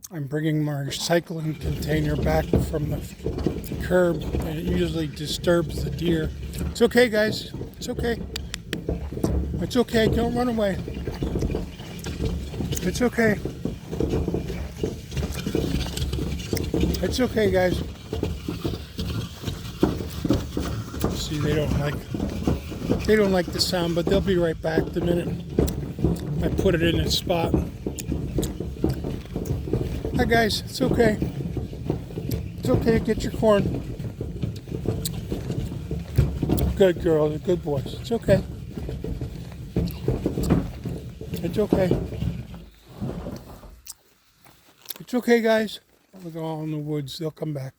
I'm bringing my recycling container back from the curb, and it usually disturbs the deer. It's okay, guys. It's okay. It's okay. Don't run away. It's okay. It's okay, guys. See, they don't like the sound, but they'll be right back the minute I put it in its spot. Hi, guys. It's okay. It's okay. Get your corn. Good girl. They're good boys. It's okay. It's okay. It's okay, guys. Look all in the woods. They'll come back.